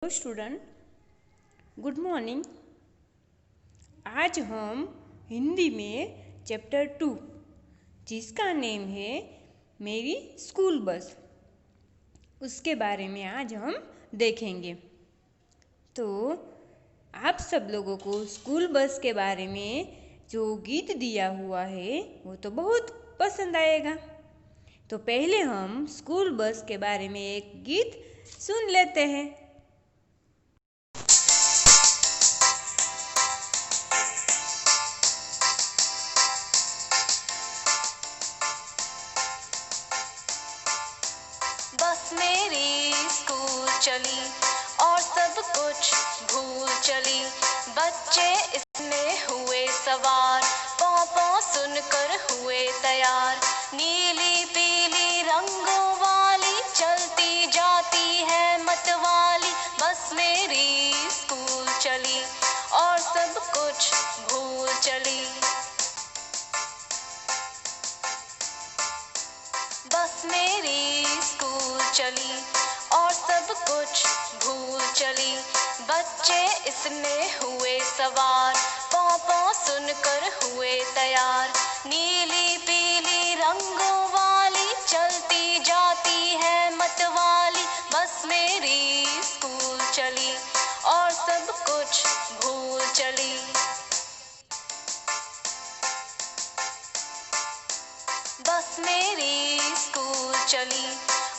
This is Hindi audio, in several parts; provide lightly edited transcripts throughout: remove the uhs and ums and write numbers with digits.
Hello student, good morning. आज हम हिंदी में चैप्टर 2 जिसका नेम है मेरी स्कूल बस, उसके बारे में आज हम देखेंगे। तो आप सब लोगों को स्कूल बस के बारे में जो गीत दिया हुआ है वो तो बहुत पसंद आएगा। तो पहले हम स्कूल बस के बारे में एक गीत सुन लेते हैं। बस मेरी स्कूल चली और सब कुछ भूल चली। बच्चे इसमें हुए सवार, पौ पौ सुनकर हुए तैयार। नीली पीली रंगों वाली चलती जाती है मतवाली। बस मेरी स्कूल चली और सब कुछ भूल चली। बस मेरी स्कूल चली और सब कुछ भूल चली। बच्चे इसमें हुए सवार, पौ पौ सुनकर हुए तैयार। नीली पीली रंगों वाली चलती जाती है मतवाली। बस मेरी स्कूल चली और सब कुछ भूल चली। बस मेरी स्कूल चली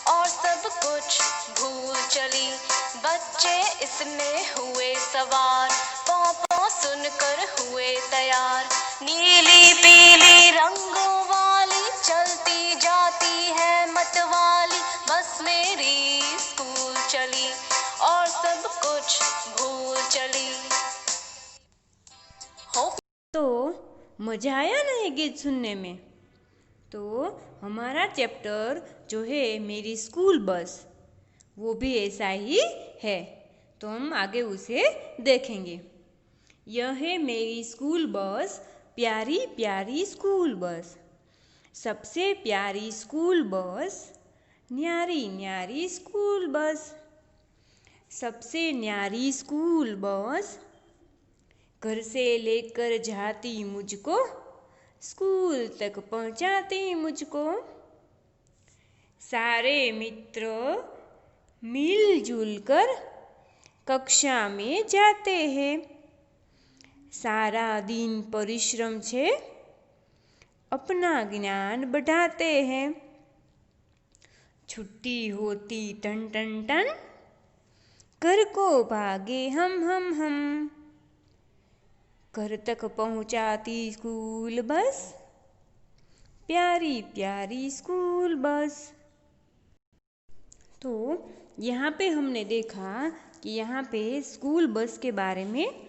और सब कुछ भूल चली। बच्चे इसमें हुए सवार, पौ पौ सुनकर हुए तैयार। नीली पीली रंगों वाली चलती जाती है मतवाली। बस मेरी स्कूल चली और सब कुछ भूल चली। तो मज़ा आया ना ये गीत सुनने में? तो हमारा चैप्टर जो है मेरी स्कूल बस, वो भी ऐसा ही है। तो हम आगे उसे देखेंगे। यह है मेरी स्कूल बस, प्यारी प्यारी स्कूल बस। सबसे प्यारी स्कूल बस, न्यारी न्यारी स्कूल बस। सबसे न्यारी स्कूल बस, घर से लेकर जाती मुझको, स्कूल तक पहुंचाती मुझको। सारे मित्र मिलजुल कर कक्षा में जाते हैं। सारा दिन परिश्रम से अपना ज्ञान बढ़ाते हैं। छुट्टी होती टन टन टन, घर को भागे हम। घर तक पहुंचाती स्कूल बस, प्यारी प्यारी स्कूल बस। तो यहाँ पे हमने देखा कि यहाँ पे स्कूल बस के बारे में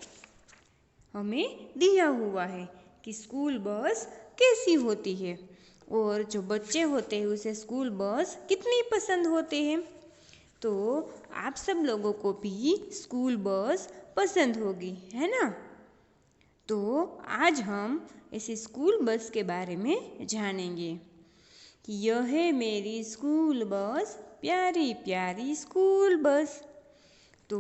हमें दिया हुआ है कि स्कूल बस कैसी होती है और जो बच्चे होते हैं उसे स्कूल बस कितनी पसंद होती है। तो आप सब लोगों को भी स्कूल बस पसंद होगी, है ना? तो आज हम इस स्कूल बस के बारे में जानेंगे कि यह है मेरी स्कूल बस, प्यारी प्यारी स्कूल बस। तो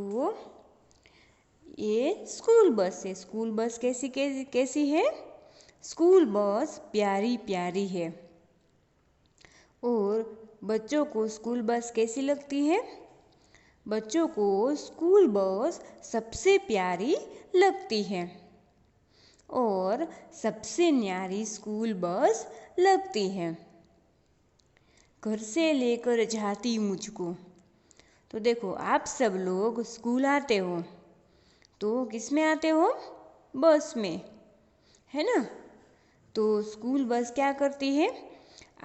ये स्कूल बस है। स्कूल बस कैसी है? स्कूल बस प्यारी प्यारी है। और बच्चों को स्कूल बस कैसी लगती है? बच्चों को स्कूल बस सबसे प्यारी लगती है और सबसे न्यारी स्कूल बस लगती है। घर से लेकर जाती मुझको। तो देखो, आप सब लोग स्कूल आते हो तो किस में आते हो? बस में, है ना? तो स्कूल बस क्या करती है?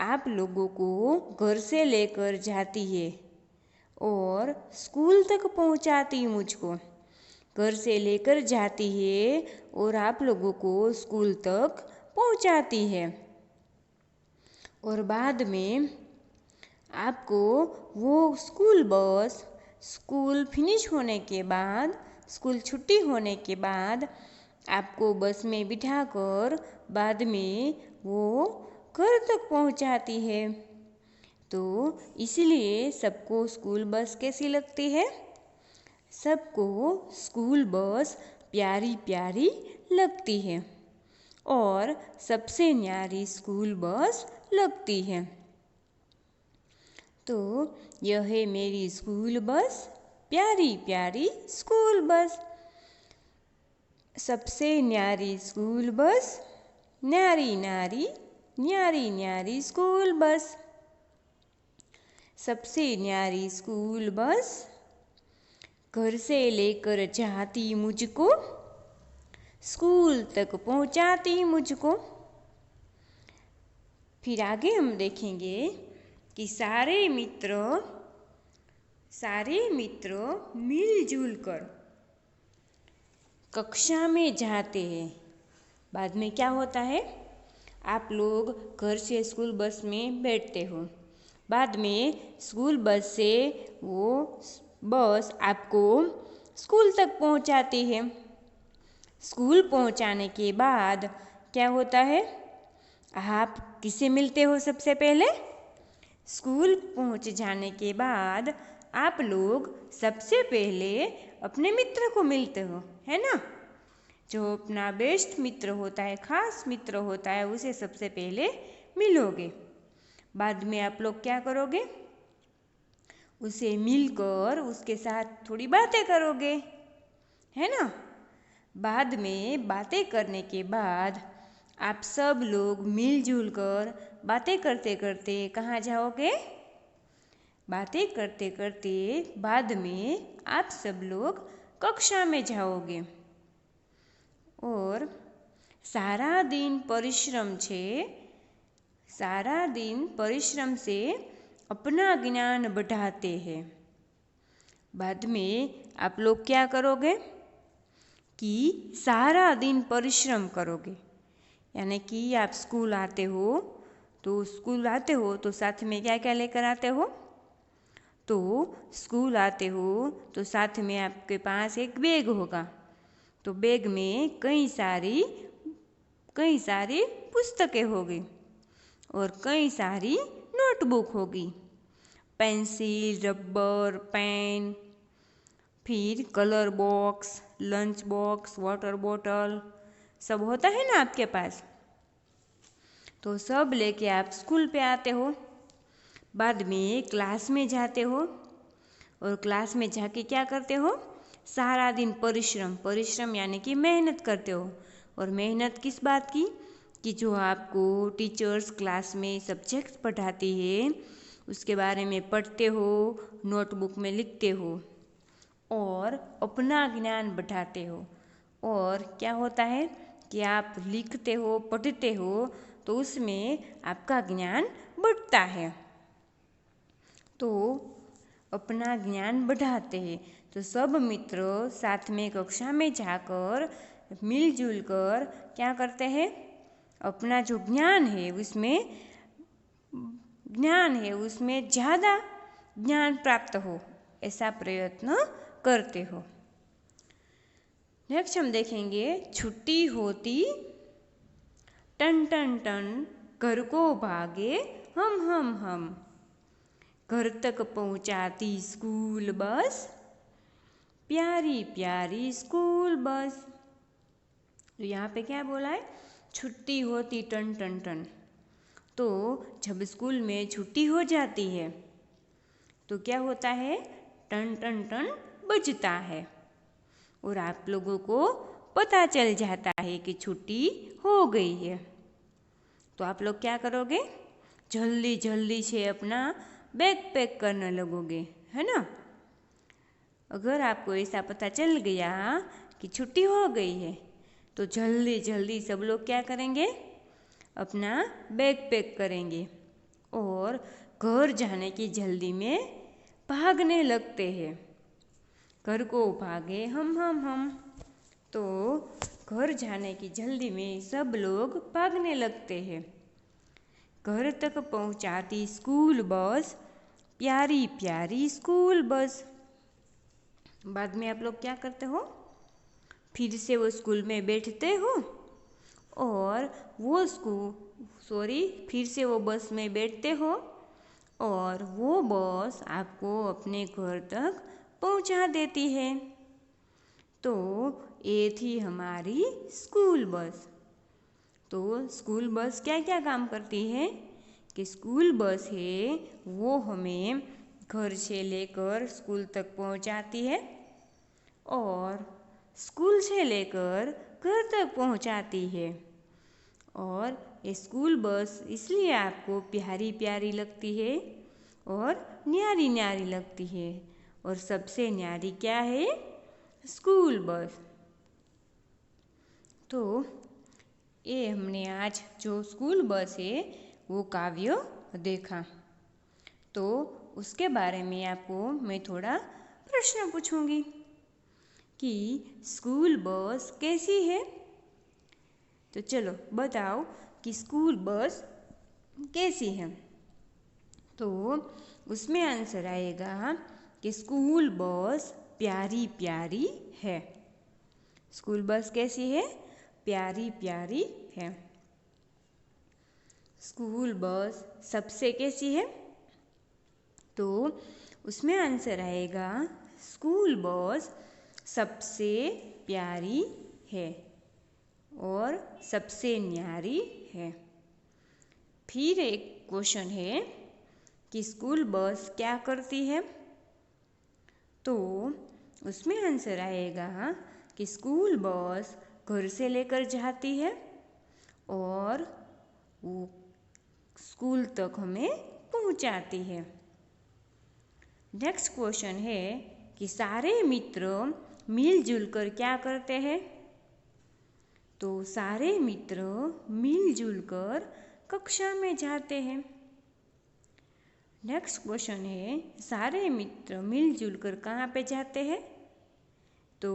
आप लोगों को घर से लेकर जाती है और स्कूल तक पहुंचाती मुझको। घर से लेकर जाती है और आप लोगों को स्कूल तक पहुंचाती है। और बाद में आपको वो स्कूल बस स्कूल फिनिश होने के बाद, स्कूल छुट्टी होने के बाद आपको बस में बिठाकर बाद में वो घर तक पहुंचाती है। तो इसलिए सबको स्कूल बस कैसी लगती है? सबको स्कूल बस प्यारी प्यारी लगती है और सबसे न्यारी स्कूल बस लगती है। तो यह है मेरी स्कूल बस, प्यारी प्यारी स्कूल बस। सबसे न्यारी स्कूल बस, न्यारी न्यारी न्यारी न्यारी स्कूल बस। सबसे न्यारी स्कूल बस घर से लेकर जाती मुझको, स्कूल तक पहुंचाती मुझको। फिर आगे हम देखेंगे कि सारे मित्र मिलजुल कर कक्षा में जाते हैं। बाद में क्या होता है, आप लोग घर से स्कूल बस में बैठते हो, बाद में स्कूल बस से वो बस आपको स्कूल तक पहुंचाती है। स्कूल पहुंचाने के बाद क्या होता है, आप किससे मिलते हो सबसे पहले? स्कूल पहुंच जाने के बाद आप लोग सबसे पहले अपने मित्र को मिलते हो, है ना। जो अपना बेस्ट मित्र होता है, खास मित्र होता है, उसे सबसे पहले मिलोगे। बाद में आप लोग क्या करोगे, उसे मिलकर उसके साथ थोड़ी बातें करोगे, है ना। बाद में बातें करने के बाद आप सब लोग मिलजुल कर बातें करते करते कहाँ जाओगे? बातें करते करते बाद में आप सब लोग कक्षा में जाओगे और सारा दिन परिश्रम से अपना ज्ञान बढ़ाते हैं। बाद में आप लोग क्या करोगे कि सारा दिन परिश्रम करोगे, यानी कि आप स्कूल आते हो तो साथ में क्या क्या लेकर आते हो? तो स्कूल आते हो तो साथ में आपके पास एक बैग होगा, तो बैग में कई सारी पुस्तकें होगी और कई सारी नोटबुक होगी, पेंसिल, रबर, पेन, फिर colour box, lunch box, water bottle, सब होता है ना आपके पास। तो सब लेके आप स्कूल पे आते हो। बाद में क्लास में जाते हो और क्लास में जाके क्या करते हो, सारा दिन परिश्रम यानी कि मेहनत करते हो। और मेहनत किस बात की, कि जो आपको टीचर्स क्लास में सब्जेक्ट पढ़ाती है उसके बारे में पढ़ते हो, नोटबुक में लिखते हो और अपना ज्ञान बढ़ाते हो। और क्या होता है कि आप लिखते हो, पढ़ते हो, तो उसमें आपका ज्ञान बढ़ता है। तो अपना ज्ञान बढ़ाते हैं। तो सब मित्र साथ में कक्षा में जाकर मिलजुल कर क्या करते हैं, अपना जो ज्ञान है उसमें ज़्यादा ज्ञान प्राप्त हो ऐसा प्रयत्न करते हो। नेक्स्ट हम देखेंगे, छुट्टी होती टन टन टन, घर को भागे हम। घर तक पहुंचाती स्कूल बस, प्यारी प्यारी स्कूल बस। तो यहाँ पे क्या बोला है, छुट्टी होती टन टन टन। तो जब स्कूल में छुट्टी हो जाती है तो क्या होता है, टन टन टन बजता है और आप लोगों को पता चल जाता है कि छुट्टी हो गई है। तो आप लोग क्या करोगे, जल्दी से अपना बैग पैक करने लगोगे, है ना। अगर आपको ऐसा पता चल गया कि छुट्टी हो गई है तो जल्दी सब लोग क्या करेंगे, अपना बैग पैक करेंगे और घर जाने की जल्दी में भागने लगते हैं। घर को भागे हम। तो घर जाने की जल्दी में सब लोग भागने लगते हैं। घर तक पहुंचाती स्कूल बस, प्यारी प्यारी स्कूल बस। बाद में आप लोग क्या करते हो, फिर से वो स्कूल में बैठते हो और फिर से वो बस में बैठते हो और वो बस आपको अपने घर तक पहुंचा देती है। तो ये थी हमारी स्कूल बस। तो स्कूल बस क्या क्या काम करती है कि स्कूल बस है वो हमें घर से लेकर स्कूल तक पहुंचाती है और स्कूल से लेकर घर तक पहुंचाती है। और ये स्कूल बस इसलिए आपको प्यारी प्यारी लगती है और न्यारी न्यारी लगती है। और सबसे न्यारी क्या है? School bus. तो ये हमने आज जो स्कूल बस है वो काव्य देखा। तो उसके बारे में आपको मैं थोड़ा प्रश्न पूछूंगी कि स्कूल बस कैसी है। तो चलो बताओ कि स्कूल बस कैसी है। तो उसमें आंसर आएगा कि स्कूल बस प्यारी प्यारी है। स्कूल बस कैसी है? प्यारी प्यारी है। स्कूल बस सबसे कैसी है? तो उसमें आंसर आएगा स्कूल बस सबसे प्यारी है और सबसे न्यारी है। फिर एक क्वेश्चन है कि स्कूल बस क्या करती है। तो उसमें आंसर आएगा कि स्कूल बस घर से लेकर जाती है और वो स्कूल तक हमें पहुंचाती है। नेक्स्ट क्वेश्चन है कि सारे मित्र मिलजुल कर क्या करते हैं। तो सारे मित्र मिलजुल कर कक्षा में जाते हैं। नेक्स्ट क्वेश्चन है सारे मित्र मिलजुल कर कहाँ पे जाते हैं। तो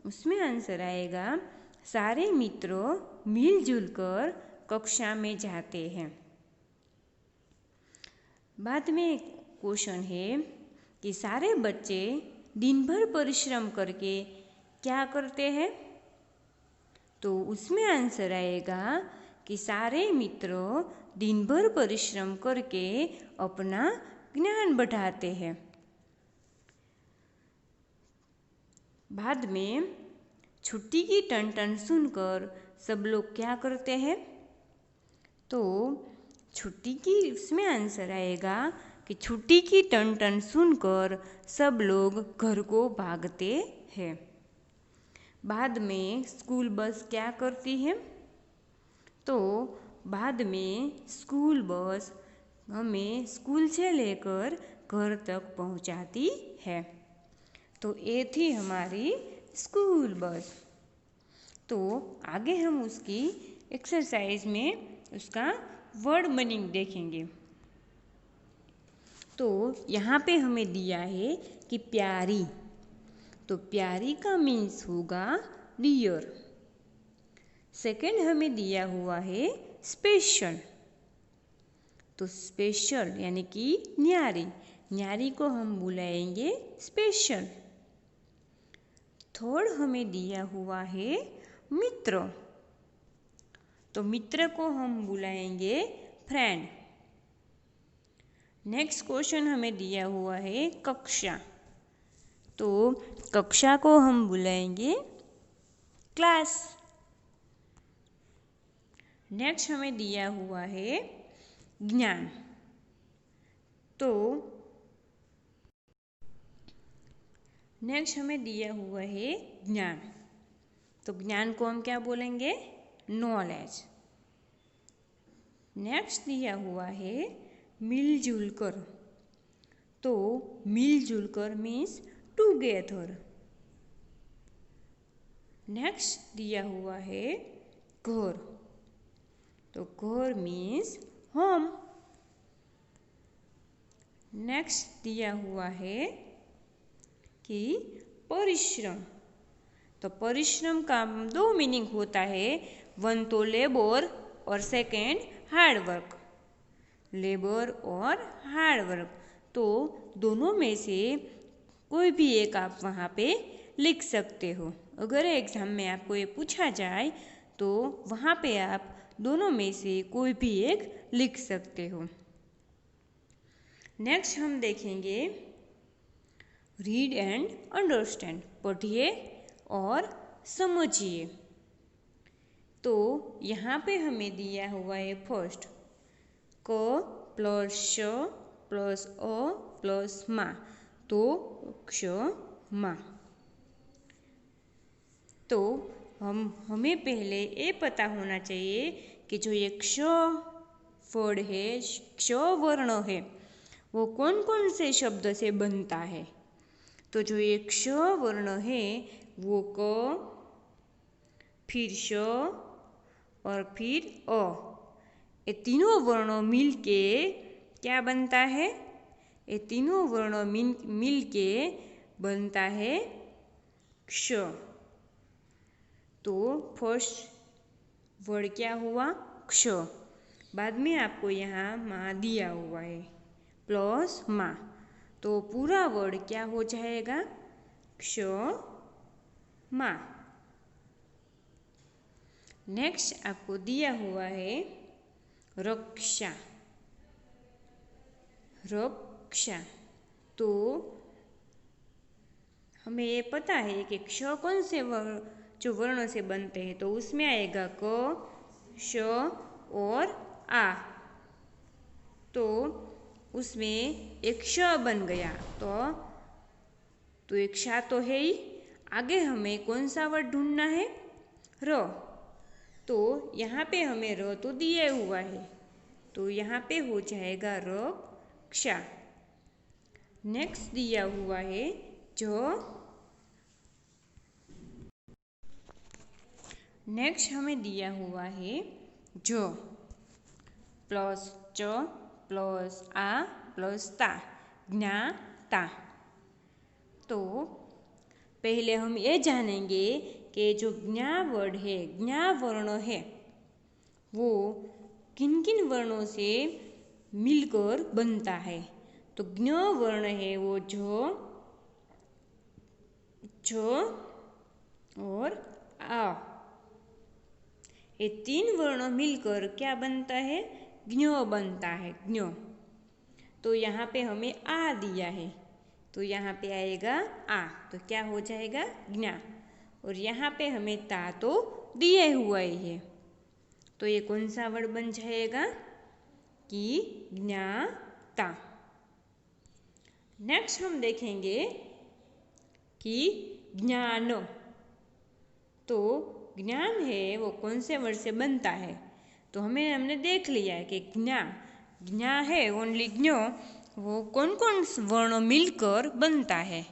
उसमें आंसर आएगा सारे मित्र मिलजुल कर कक्षा में जाते हैं। बाद में एक क्वेश्चन है कि सारे बच्चे दिन भर परिश्रम करके क्या करते हैं। तो उसमें आंसर आएगा कि सारे मित्र दिन भर परिश्रम करके अपना ज्ञान बढ़ाते हैं। बाद में छुट्टी की टन सुनकर सब लोग क्या करते हैं। तो छुट्टी की उसमें आंसर आएगा कि छुट्टी की टन सुनकर सब लोग घर को भागते हैं। बाद में स्कूल बस क्या करती है। तो बाद में स्कूल बस हमें स्कूल से लेकर घर तक पहुंचाती है। तो ये थी हमारी स्कूल बस। तो आगे हम उसकी एक्सरसाइज में उसका वर्ड मीनिंग देखेंगे। तो यहाँ पे हमें दिया है कि प्यारी। तो प्यारी का मीन्स होगा डियर। सेकंड हमें दिया हुआ है स्पेशल। तो स्पेशल यानी कि न्यारी, न्यारी को हम बुलाएंगे स्पेशल। थर्ड हमें दिया हुआ है मित्र। तो मित्र को हम बुलाएंगे फ्रेंड। नेक्स्ट क्वेश्चन हमें दिया हुआ है कक्षा। तो कक्षा को हम बुलाएंगे क्लास। नेक्स्ट हमें दिया हुआ है ज्ञान। तो नेक्स्ट हमें दिया हुआ है ज्ञान। तो ज्ञान को हम क्या बोलेंगे? नॉलेज। नेक्स्ट दिया हुआ है मिलजुल कर। तो मिलजुल कर मीन्स टुगेदर। नेक्स्ट दिया हुआ है घर। तो घर मीन्स होम। नेक्स्ट दिया हुआ है कि परिश्रम। तो परिश्रम का दो मीनिंग होता है, वन तो लेबर और सेकेंड हार्डवर्क। लेबर और हार्डवर्क, तो दोनों में से कोई भी एक आप वहाँ पे लिख सकते हो। अगर एग्ज़ाम में आपको ये पूछा जाए तो वहाँ पे आप दोनों में से कोई भी एक लिख सकते हो। नेक्स्ट हम देखेंगे रीड एंड अंडरस्टैंड। पढ़िए और समझिए। तो यहाँ पे हमें दिया हुआ है फर्स्ट क प्लस श प्लस अ प्लस मा, तो क्ष मा। तो हमें पहले ये पता होना चाहिए कि जो ये क्ष वर्ड है, क्ष वर्ण है, वो कौन कौन से शब्द से बनता है। तो जो ये क्ष वर्ण है वो क, फिर श और फिर अ, ये तीनों वर्णों मिलके क्या बनता है, ये तीनों वर्णों मिलके बनता है क्ष। तो फर्स्ट वर्ड क्या हुआ, क्ष। बाद में आपको यहाँ मा दिया हुआ है प्लस मा, तो पूरा वर्ड क्या हो जाएगा, क्ष मा। नेक्स्ट आपको दिया हुआ है रक्षा, रक्षा। तो हमें ये पता है कि क्ष कौन से जो वर्णों से बनते हैं, तो उसमें आएगा क, श और आ। तो उसमें एक श बन गया, तो एक शा तो है ही। आगे हमें कौन सा वर्ड ढूंढना है, र। तो यहाँ पे हमें र तो दिया हुआ है, तो यहाँ पे हो जाएगा रक्षा। नेक्स्ट दिया हुआ है जो, नेक्स्ट हमें दिया हुआ है जो प्लस च प्लस आ प्लस ता, ज्ञाता। तो पहले हम ये जानेंगे कि जो ज्ञा वर्ड है, ज्ञा वर्ण है, वो किन किन वर्णों से मिलकर बनता है। तो ज्ञ वर्ण है वो झ और आ, ये तीन वर्ण मिलकर क्या बनता है, ज्ञ बनता है, ज्ञ। तो यहाँ पे हमें आ दिया है, तो यहाँ पे आएगा आ, तो क्या हो जाएगा, ज्ञा। और यहाँ पे हमें ता तो दिए हुआ ही है, तो ये कौन सा वर्ड बन जाएगा कि ज्ञाता। नेक्स्ट हम देखेंगे कि ज्ञान। तो ज्ञान है वो कौन से वर्ड से बनता है, तो हमने देख लिया है कि ज्ञा है, ओनली ज्ञ, वो कौन कौन वर्ण मिलकर बनता है,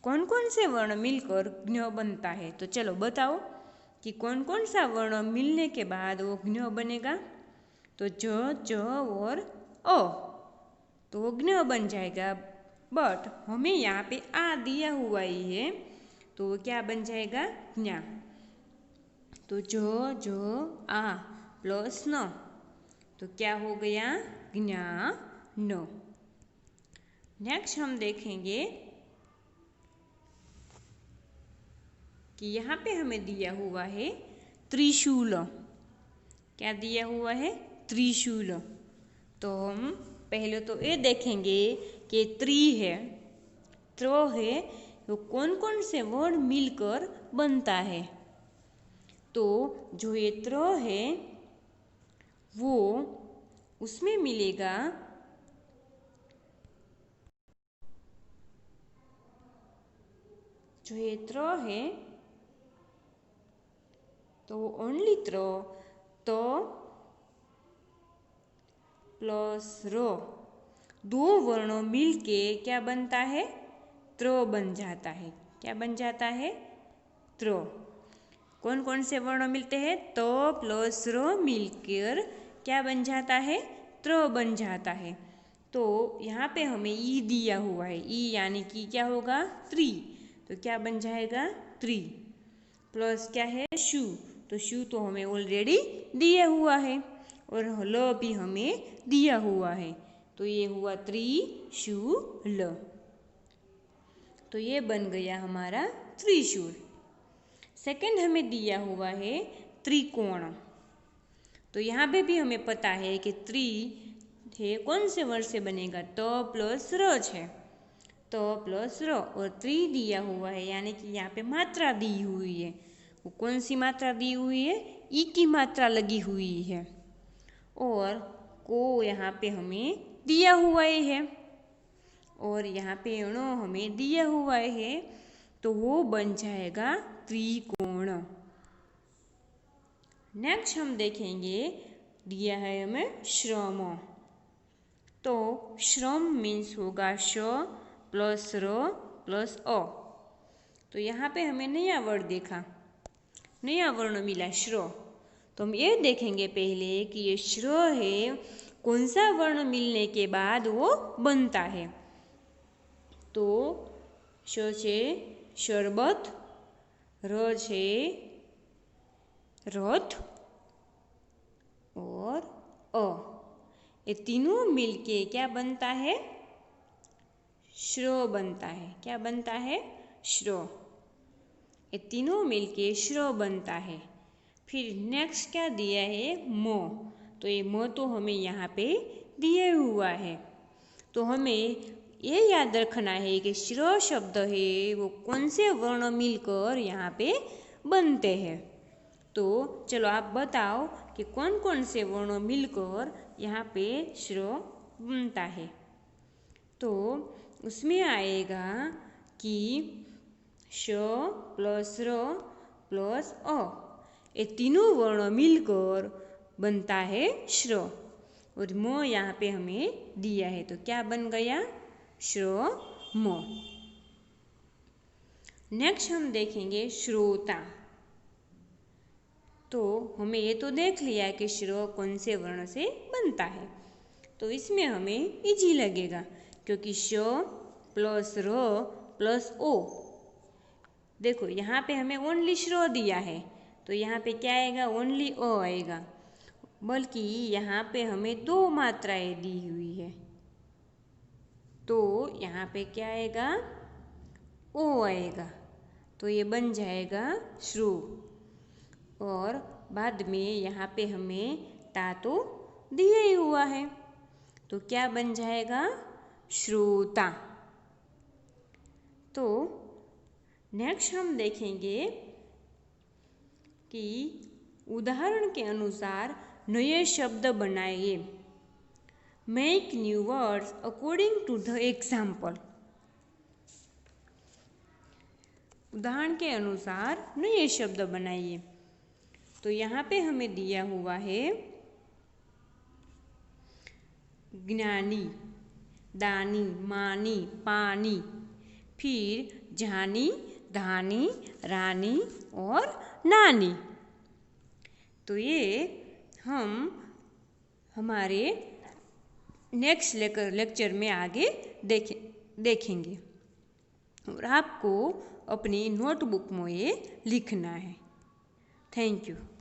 कौन कौन से वर्ण मिलकर ज्ञ बनता है। तो चलो बताओ कि कौन कौन सा वर्ण मिलने के बाद वो ज्ञ बनेगा। तो ज और अ, तो वो ज्ञ बन जाएगा। बट हमें यहाँ पे आ दिया हुआ ही है, तो वो क्या बन जाएगा, ज्ञा। तो जो आ प्लस न, तो क्या हो गया, ज्ञा न। नेक्स्ट हम देखेंगे कि यहाँ पे हमें दिया हुआ है त्रिशूल। क्या दिया हुआ है, त्रिशूल। तो हम पहले तो ये देखेंगे कि त्रि है, त्र है, वो कौन कौन से वर्ड मिलकर बनता है। तो जो ये त्र है वो उसमें मिलेगा जो ये त्र है, तो ओनली त्र, तो प्लस र, दो वर्णों मिलके क्या बनता है, त्र बन जाता है। क्या बन जाता है, त्र। कौन कौन से वर्ण मिलते हैं, तो प्लस र मिलकर क्या बन जाता है, त्र बन जाता है। तो यहाँ पे हमें ई दिया हुआ है, ई यानी कि क्या होगा, त्रि, तो क्या बन जाएगा, त्रि। प्लस क्या है, शु, तो शु तो हमें ऑलरेडी दिया हुआ है, और ल भी हमें दिया हुआ है, तो ये हुआ त्रिशूल। तो ये बन गया हमारा त्रिशूल। सेकंड हमें दिया हुआ है त्रिकोण। तो यहाँ पे भी हमें पता है कि त्रि है कौन से वर्ड से बनेगा, तो प्लस र है, त प्लस र और त्री दिया हुआ है, यानी कि यहाँ पे मात्रा दी हुई है। वो कौन सी मात्रा दी हुई है? ई की मात्रा लगी हुई है। और को यहाँ पे हमें दिया हुआ है और यहाँ पे अणो हमें दिया हुआ है, तो वो बन जाएगा त्रिकोण। नेक्स्ट हम देखेंगे, दिया है हमें श्रम। तो श्रम मीन्स होगा श प्लस र प्लस अ। तो यहाँ पे हमें नया वर्ड देखा, नया वर्ण मिला श्र। तो हम ये देखेंगे पहले कि ये श्र है, कौन सा वर्ण मिलने के बाद वो बनता है। तो श छे शरबत, र छे रथ और अ, ये तीनों मिलके क्या बनता है? श्र बनता है। क्या बनता है? श्र। ये तीनों मिलके श्र बनता है। फिर नेक्स्ट क्या दिया है? म। तो ये म तो हमें यहाँ पे दिया हुआ है। तो हमें ये याद रखना है कि श्र शब्द है वो कौन से वर्ण मिलकर यहाँ पे बनते हैं। तो चलो आप बताओ कि कौन कौन से वर्ण मिलकर यहाँ पे श्र बनता है। तो उसमें आएगा कि श प्लस र प्लस अ, ये तीनों वर्ण मिलकर बनता है श्र। और म यहाँ पे हमें दिया है, तो क्या बन गया? श्र म। नेक्स्ट हम देखेंगे श्रोता। तो हमें ये तो देख लिया कि श्र कौन से वर्ण से बनता है, तो इसमें हमें इजी लगेगा क्योंकि श प्लस र प्लस ओ। देखो यहाँ पे हमें ओनली श्र दिया है, तो यहाँ पे क्या आएगा? ओनली अ आएगा। बल्कि यहाँ पे हमें दो मात्राएं दी हुई है, तो यहाँ पे क्या आएगा? ओ आएगा। तो ये बन जाएगा श्रु। और बाद में यहाँ पे हमें ता तो दिया ही हुआ है, तो क्या बन जाएगा? श्रोता। तो नेक्स्ट हम देखेंगे कि उदाहरण के अनुसार नए शब्द बनाइए। Make new words according to the example. उदाहरण के अनुसार नए शब्द बनाइए। तो यहाँ पे हमें दिया हुआ है ज्ञानी, दानी, मानी, पानी, फिर जानी, धानी, रानी और नानी। तो ये हम हमारे नेक्स्ट लेक्चर में आगे देखेंगे और आपको अपनी नोटबुक में ये लिखना है। Thank you.